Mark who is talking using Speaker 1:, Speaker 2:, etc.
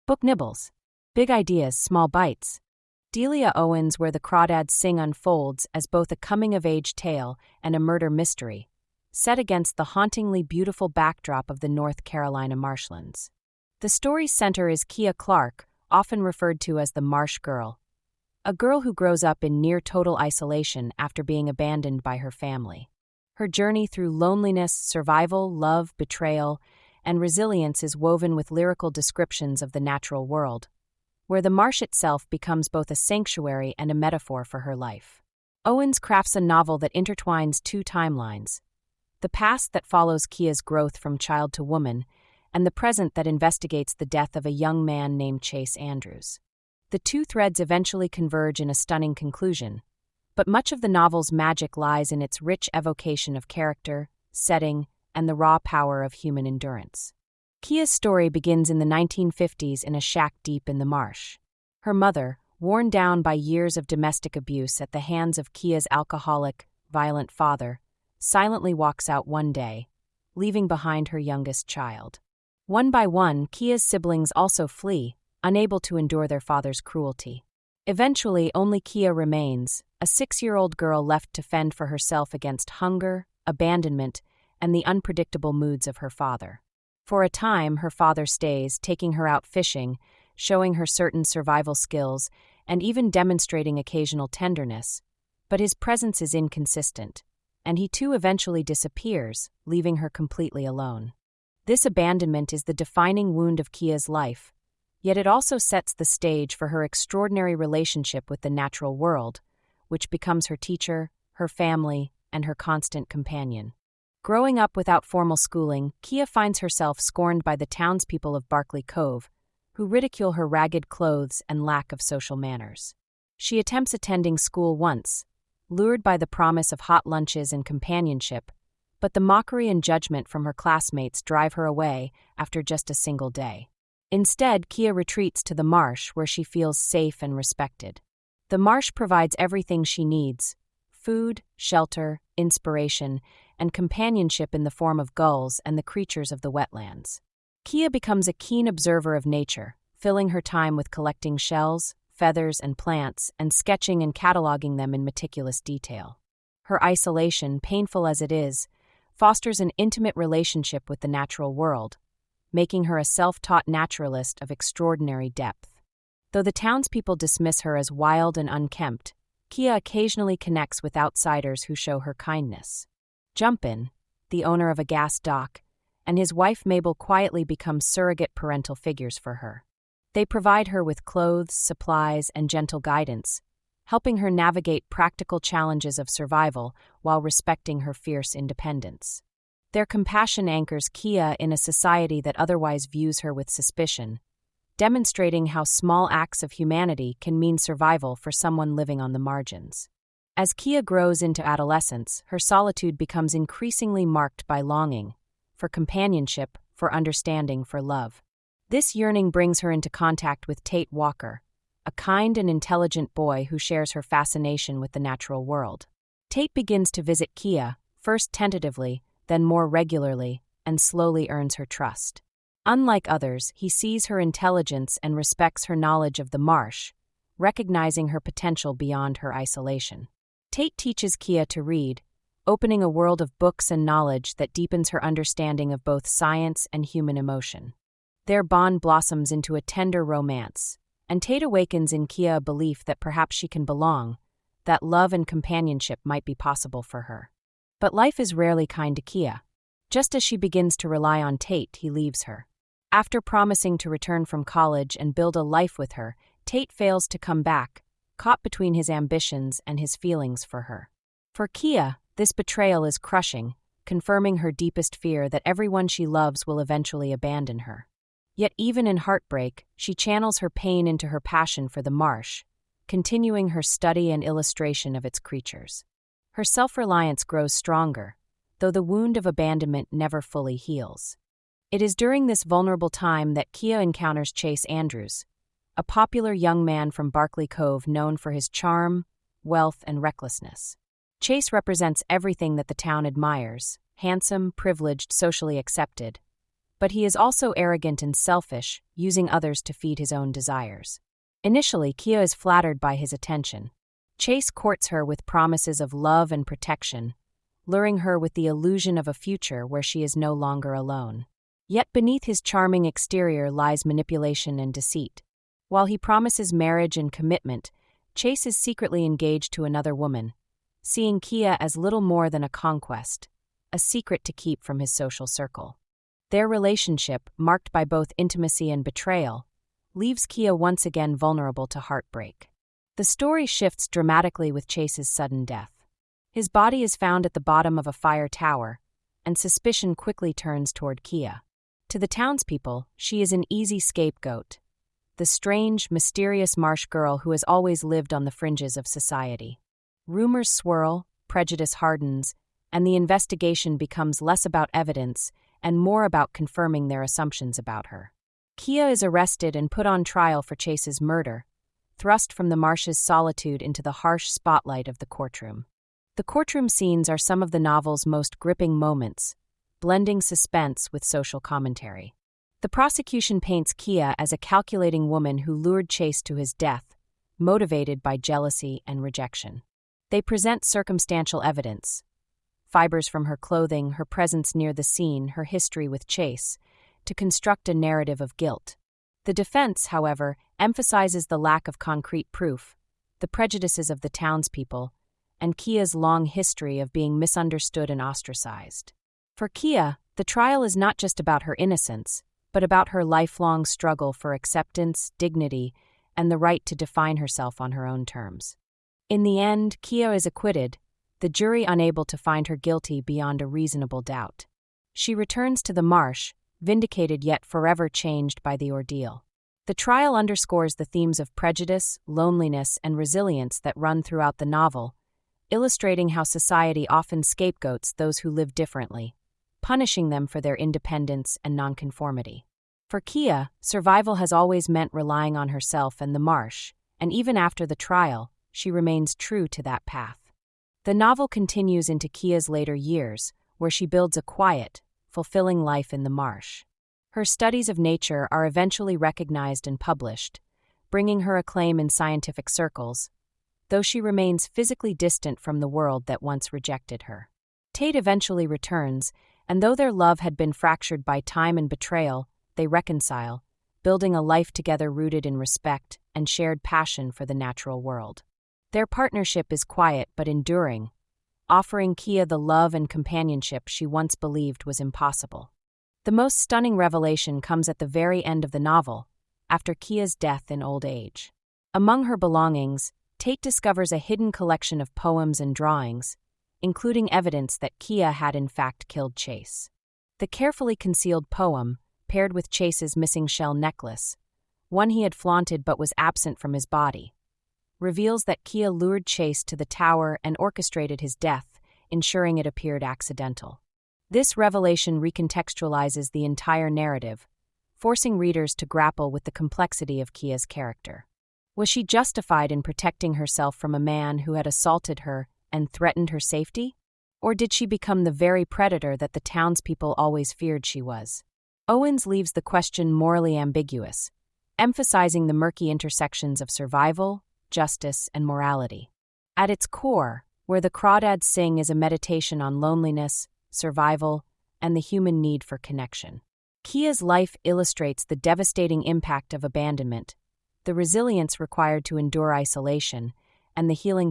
Speaker 1: Book nibbles. Big ideas, small bites. Delia Owens, where the Crawdads Sing unfolds as both a coming-of-age tale and a murder mystery, set against the hauntingly beautiful backdrop of the North Carolina marshlands. The story's center is Kia Clark, often referred to as the Marsh Girl, a girl who grows up in near-total isolation after being abandoned by her family. Her journey through loneliness, survival, love, betrayal, and resilience is woven with lyrical descriptions of the natural world, where the marsh itself becomes both a sanctuary and a metaphor for her life. Owens crafts a novel that intertwines two timelines: the past that follows Kia's growth from child to woman, and the present that investigates the death of a young man named Chase Andrews. The two threads eventually converge in a stunning conclusion, but much of the novel's magic lies in its rich evocation of character, setting, and the raw power of human endurance. Kia's story begins in the 1950s in a shack deep in the marsh. Her mother, worn down by years of domestic abuse at the hands of Kia's alcoholic, violent father, silently walks out one day, leaving behind her youngest child. One by one, Kia's siblings also flee, unable to endure their father's cruelty. Eventually, only Kia remains, a 6-year-old girl left to fend for herself against hunger, abandonment, and the unpredictable moods of her father. For a time, her father stays, taking her out fishing, showing her certain survival skills, and even demonstrating occasional tenderness, but his presence is inconsistent, and he too eventually disappears, leaving her completely alone. This abandonment is the defining wound of Kia's life, yet it also sets the stage for her extraordinary relationship with the natural world, which becomes her teacher, her family, and her constant companion. Growing up without formal schooling, Kia finds herself scorned by the townspeople of Barkley Cove, who ridicule her ragged clothes and lack of social manners. She attempts attending school once, lured by the promise of hot lunches and companionship, but the mockery and judgment from her classmates drive her away after just a single day. Instead, Kia retreats to the marsh where she feels safe and respected. The marsh provides everything she needs: food, shelter, inspiration, and companionship in the form of gulls and the creatures of the wetlands. Kia becomes a keen observer of nature, filling her time with collecting shells, feathers, and plants, and sketching and cataloging them in meticulous detail. Her isolation, painful as it is, fosters an intimate relationship with the natural world, making her a self-taught naturalist of extraordinary depth. Though the townspeople dismiss her as wild and unkempt, Kia occasionally connects with outsiders who show her kindness. Jumpin, the owner of a gas dock, and his wife Mabel quietly become surrogate parental figures for her. They provide her with clothes, supplies, and gentle guidance, helping her navigate practical challenges of survival while respecting her fierce independence. Their compassion anchors Kia in a society that otherwise views her with suspicion, demonstrating how small acts of humanity can mean survival for someone living on the margins. As Kia grows into adolescence, her solitude becomes increasingly marked by longing for companionship, for understanding, for love. This yearning brings her into contact with Tate Walker, a kind and intelligent boy who shares her fascination with the natural world. Tate begins to visit Kia, first tentatively, then more regularly, and slowly earns her trust. Unlike others, he sees her intelligence and respects her knowledge of the marsh, recognizing her potential beyond her isolation. Tate teaches Kia to read, opening a world of books and knowledge that deepens her understanding of both science and human emotion. Their bond blossoms into a tender romance, and Tate awakens in Kia a belief that perhaps she can belong, that love and companionship might be possible for her. But life is rarely kind to Kia. Just as she begins to rely on Tate, he leaves her. After promising to return from college and build a life with her, Tate fails to come back, caught between his ambitions and his feelings for her. For Kia, this betrayal is crushing, confirming her deepest fear that everyone she loves will eventually abandon her. Yet even in heartbreak, she channels her pain into her passion for the marsh, continuing her study and illustration of its creatures. Her self-reliance grows stronger, though the wound of abandonment never fully heals. It is during this vulnerable time that Kia encounters Chase Andrews, a popular young man from Barkley Cove known for his charm, wealth, and recklessness. Chase represents everything that the town admires: handsome, privileged, socially accepted. But he is also arrogant and selfish, using others to feed his own desires. Initially, Kia is flattered by his attention. Chase courts her with promises of love and protection, luring her with the illusion of a future where she is no longer alone. Yet beneath his charming exterior lies manipulation and deceit. While he promises marriage and commitment, Chase is secretly engaged to another woman, seeing Kia as little more than a conquest, a secret to keep from his social circle. Their relationship, marked by both intimacy and betrayal, leaves Kia once again vulnerable to heartbreak. The story shifts dramatically with Chase's sudden death. His body is found at the bottom of a fire tower, and suspicion quickly turns toward Kia. To the townspeople, she is an easy scapegoat, the strange, mysterious Marsh Girl who has always lived on the fringes of society. Rumors swirl, prejudice hardens, and the investigation becomes less about evidence and more about confirming their assumptions about her. Kia is arrested and put on trial for Chase's murder, thrust from the Marsh's solitude into the harsh spotlight of the courtroom. The courtroom scenes are some of the novel's most gripping moments, blending suspense with social commentary. The prosecution paints Kia as a calculating woman who lured Chase to his death, motivated by jealousy and rejection. They present circumstantial evidence, fibers from her clothing, her presence near the scene, her history with Chase, to construct a narrative of guilt. The defense, however, emphasizes the lack of concrete proof, the prejudices of the townspeople, and Kia's long history of being misunderstood and ostracized. For Kia, the trial is not just about her innocence, but about her lifelong struggle for acceptance, dignity, and the right to define herself on her own terms. In the end, Kia is acquitted, the jury unable to find her guilty beyond a reasonable doubt. She returns to the marsh, vindicated yet forever changed by the ordeal. The trial underscores the themes of prejudice, loneliness, and resilience that run throughout the novel, illustrating how society often scapegoats those who live differently, punishing them for their independence and nonconformity. For Kia, survival has always meant relying on herself and the marsh, and even after the trial, she remains true to that path. The novel continues into Kia's later years, where she builds a quiet, fulfilling life in the marsh. Her studies of nature are eventually recognized and published, bringing her acclaim in scientific circles, though she remains physically distant from the world that once rejected her. Tate eventually returns, and though their love had been fractured by time and betrayal, they reconcile, building a life together rooted in respect and shared passion for the natural world. Their partnership is quiet but enduring, offering Kia the love and companionship she once believed was impossible. The most stunning revelation comes at the very end of the novel, after Kia's death in old age. Among her belongings, Tate discovers a hidden collection of poems and drawings, including evidence that Kia had in fact killed Chase. The carefully concealed poem, paired with Chase's missing shell necklace, one he had flaunted but was absent from his body, reveals that Kia lured Chase to the tower and orchestrated his death, ensuring it appeared accidental. This revelation recontextualizes the entire narrative, forcing readers to grapple with the complexity of Kia's character. Was she justified in protecting herself from a man who had assaulted her and threatened her safety? Or did she become the very predator that the townspeople always feared she was? Owens leaves the question morally ambiguous, emphasizing the murky intersections of survival, justice, and morality. At its core, where the Crawdads Sing is a meditation on loneliness, survival, and the human need for connection. Kia's life illustrates the devastating impact of abandonment, the resilience required to endure isolation, and the healing